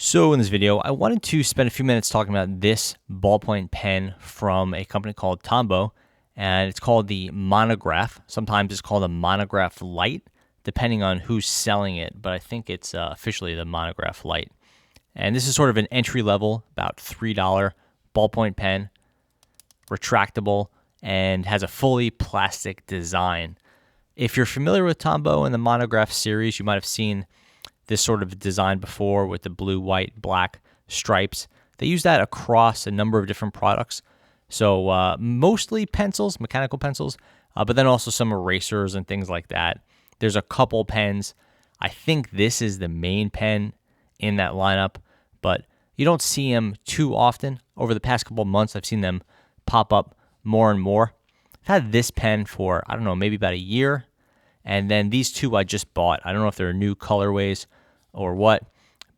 So in this video, I wanted to spend a few minutes talking about this ballpoint pen from a company called Tombow, and it's called the Monograph. Sometimes it's called a Monograph Lite, depending on who's selling it, but I think it's officially the Monograph Lite. And this is sort of an entry level, about $3 ballpoint pen, retractable, and has a fully plastic design. If you're familiar with Tombow and the Monograph series, you might have seen this sort of design before with the blue, white, black stripes. They use that across a number of different products. So mostly pencils, mechanical pencils, but then also some erasers and things like that. There's a couple pens. I think this is the main pen in that lineup, but you don't see them too often. Over the past couple of months, I've seen them pop up more and more. I've had this pen for, I don't know, maybe about a year. And then these two I just bought. I don't know if they're new colorways or what,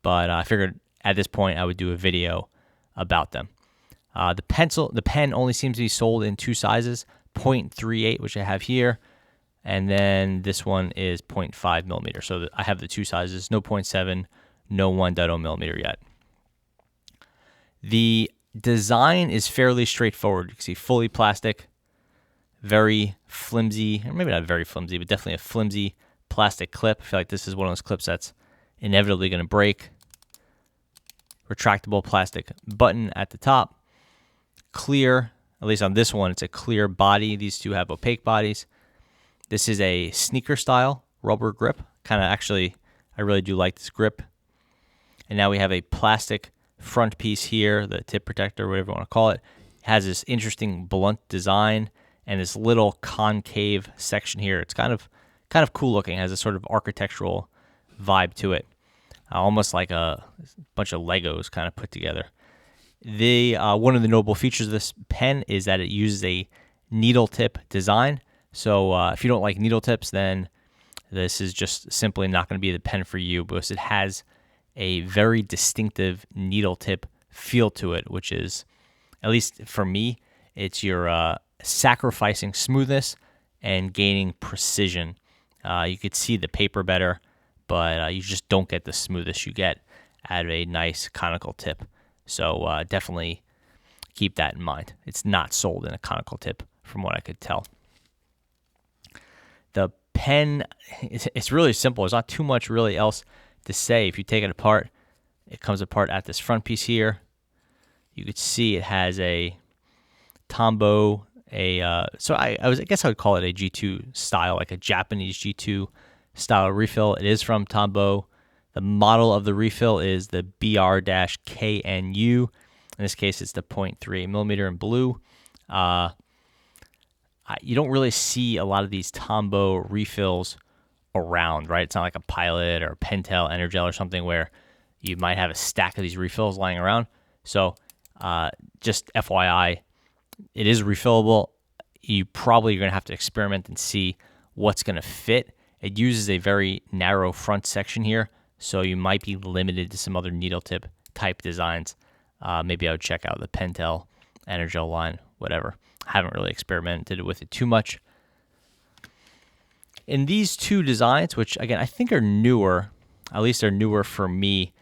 but I figured at this point I would do a video about them. The pen only seems to be sold in two sizes, 0.38, which I have here, and then this one is 0.5 millimeter. So I have the two sizes, no 0.7, no 1.0 millimeter yet. The design is fairly straightforward. You can see fully plastic, very flimsy, or maybe not very flimsy, but definitely a flimsy plastic clip. I feel like this is one of those clips that's inevitably going to break. Retractable plastic button at the top. Clear, at least on this one, it's a clear body. These two have opaque bodies. This is a sneaker style rubber grip. Kind of actually, I really do like this grip. And now we have a plastic front piece here, the tip protector, whatever you want to call it. It has this interesting blunt design and this little concave section here. It's kind of cool looking. It has a sort of architectural vibe to it, almost like a bunch of Legos kind of put together. One of the notable features of this pen is that it uses a needle tip design. So if you don't like needle tips, then this is just simply not going to be the pen for you, because it has a very distinctive needle tip feel to it, which is, at least for me, it's your sacrificing smoothness and gaining precision. You could see the paper better, but you just don't get the smoothest you get out of a nice conical tip. So definitely keep that in mind. It's not sold in a conical tip from what I could tell. The pen, it's really simple. There's not too much really else to say. If you take it apart, it comes apart at this front piece here. You could see it has a Tombow, I guess I would call it a G2 style, like a Japanese G2 style refill. It is from Tombow. The model of the refill is the BR-KNU. In this case, it's the 0.3 millimeter in blue. You don't really see a lot of these Tombow refills around, right? It's not like a Pilot or a Pentel Energel or something where you might have a stack of these refills lying around. So just FYI, it is refillable. You probably are going to have to experiment and see what's going to fit. It uses a very narrow front section here, so you might be limited to some other needle tip type designs. Maybe I would check out the Pentel Energel line, whatever. I haven't really experimented with it too much. In these two designs, which again I think are newer, at least they're newer for me,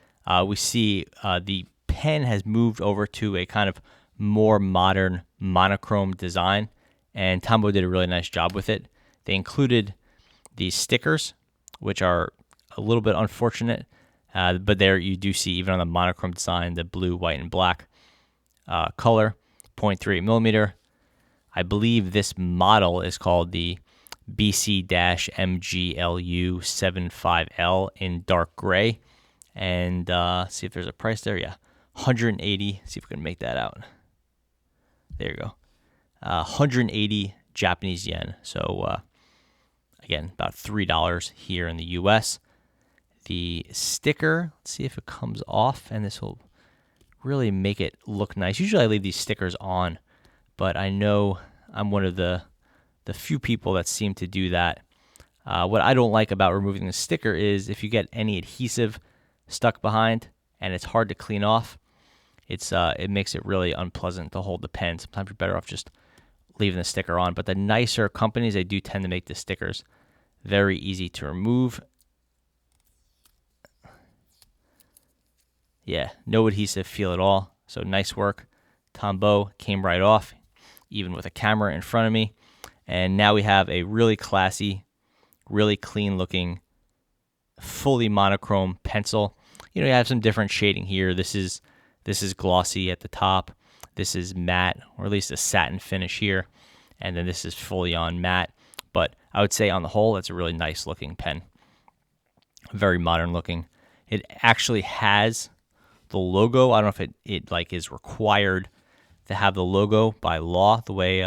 we see the pen has moved over to a kind of more modern monochrome design, and Tombow did a really nice job with it. They included these stickers, which are a little bit unfortunate, but there you do see, even on the monochrome design, the blue, white, and black color, 0.3 millimeter. I believe this model is called the BC-MGLU75L in dark gray. And see if there's a price there. Yeah, 180. See if we can make that out. There you go. 180 Japanese yen. So again, about $3 here in the US. The sticker, let's see if it comes off, and this will really make it look nice. Usually I leave these stickers on, but I know I'm one of the few people that seem to do that. What I don't like about removing the sticker is if you get any adhesive stuck behind and it's hard to clean off, it makes it really unpleasant to hold the pen. Sometimes you're better off just leaving the sticker on. But the nicer companies, they do tend to make the stickers very easy to remove. Yeah, no adhesive feel at all. So nice work. Tombow came right off, even with a camera in front of me. And now we have a really classy, really clean looking, fully monochrome pencil. You know, you have some different shading here. This is glossy at the top. This is matte, or at least a satin finish here. And then this is fully on matte. But I would say on the whole, it's a really nice looking pen. Very modern looking. It actually has the logo. I don't know if it like is required to have the logo by law, the way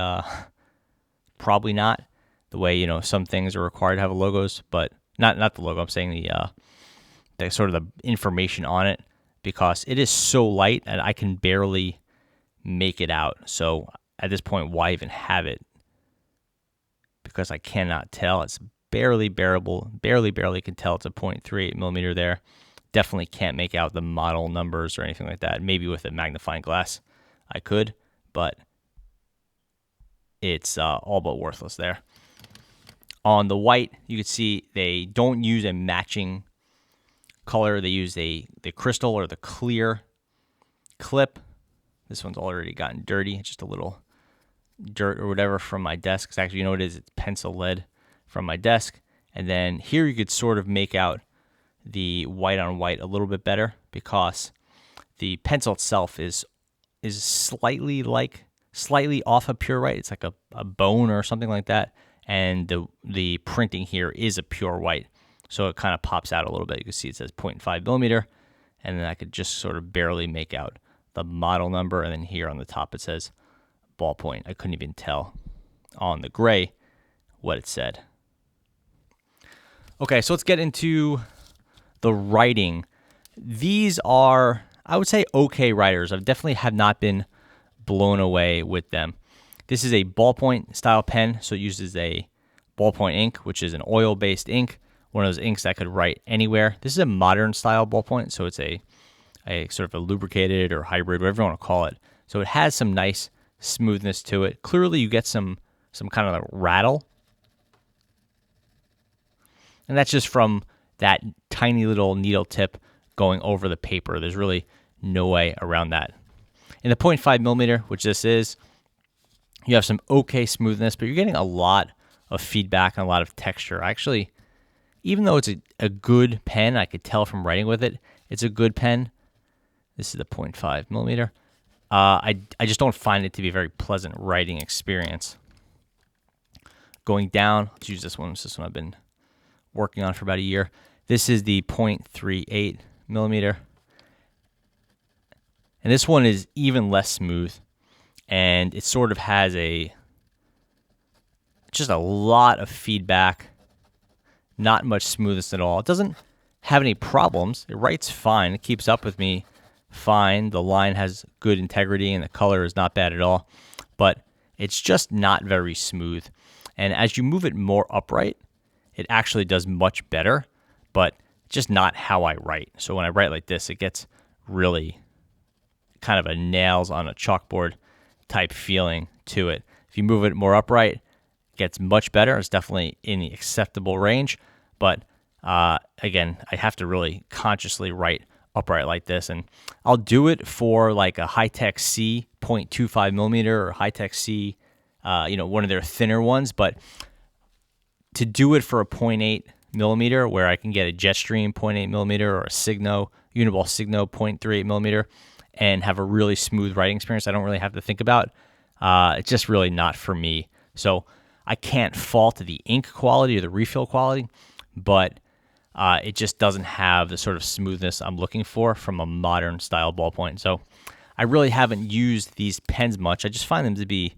probably not. The way, you know, some things are required to have logos, but not the logo. I'm saying the sort of the information on it, because it is so light and I can barely make it out. So at this point, why even have it? Because I cannot tell. It's barely bearable. Barely can tell it's a 0.38 millimeter there. Definitely can't make out the model numbers or anything like that. Maybe with a magnifying glass I could, but it's all but worthless there. On the white, you can see they don't use a matching color. They use the crystal or the clear clip. This one's already gotten dirty. Just a little dirt or whatever from my desk. It's actually, you know what it is? It's pencil lead from my desk. And then here you could sort of make out the white on white a little bit better, because the pencil itself is slightly off a pure white. It's like a bone or something like that. And the printing here is a pure white. So it kind of pops out a little bit. You can see it says 0.5 millimeter. And then I could just sort of barely make out the model number. And then here on the top it says ballpoint. I couldn't even tell on the gray what it said. Okay, so let's get into the writing. These are, I would say, okay writers. I definitely have not been blown away with them. This is a ballpoint style pen, so it uses a ballpoint ink, which is an oil-based ink, one of those inks that could write anywhere. This is a modern style ballpoint, so it's a sort of a lubricated or hybrid, whatever you want to call it. So it has some nice smoothness to it. Clearly, you get some kind of a rattle, and that's just from that tiny little needle tip going over the paper. There's really no way around that. In the 0.5 millimeter, which this is, you have some okay smoothness, but you're getting a lot of feedback and a lot of texture. Actually, even though it's a good pen, I could tell from writing with it, it's a good pen. This is the 0.5 millimeter. I just don't find it to be a very pleasant writing experience. Going down, let's use this one. This one I've been working on for about a year. This is the 0.38 millimeter. And this one is even less smooth. And it sort of has just a lot of feedback. Not much smoothness at all. It doesn't have any problems. It writes fine. It keeps up with me fine. The line has good integrity and the color is not bad at all. But it's just not very smooth. And as you move it more upright, it actually does much better, but just not how I write. So when I write like this, it gets really kind of a nails on a chalkboard type feeling to it. If you move it more upright, it gets much better. It's definitely in the acceptable range, but again, I have to really consciously write upright like this, and I'll do it for like a Hi-Tech C 0.25 millimeter or Hi-Tech C, one of their thinner ones, but to do it for a 0.8 millimeter, where I can get a Jetstream 0.8 millimeter or a Signo, Uniball Signo 0.38 millimeter, and have a really smooth writing experience I don't really have to think about, it's just really not for me. So I can't fault the ink quality or the refill quality, but it just doesn't have the sort of smoothness I'm looking for from a modern style ballpoint. So I really haven't used these pens much. I just find them to be,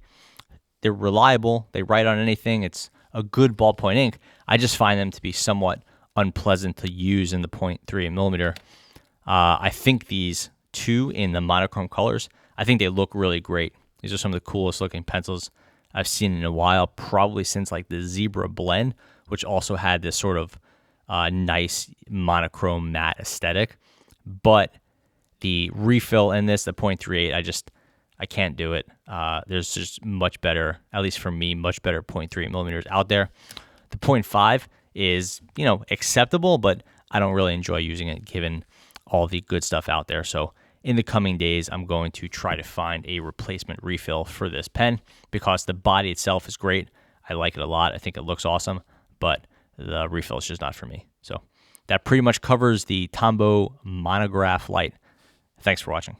they're reliable. They write on anything. It's a good ballpoint ink. I just find them to be somewhat unpleasant to use in the 0.3 millimeter. I think these two in the monochrome colors, I think they look really great. These are some of the coolest looking pencils I've seen in a while, probably since like the Zebra Blend, which also had this sort of nice monochrome matte aesthetic. But the refill in this, the 0.38, I can't do it. There's just much better, at least for me, much better 0.3 millimeters out there. The 0.5 is, acceptable, but I don't really enjoy using it given all the good stuff out there. So in the coming days, I'm going to try to find a replacement refill for this pen because the body itself is great. I like it a lot. I think it looks awesome, but the refill is just not for me. So that pretty much covers the Tombow Monograph Light. Thanks for watching.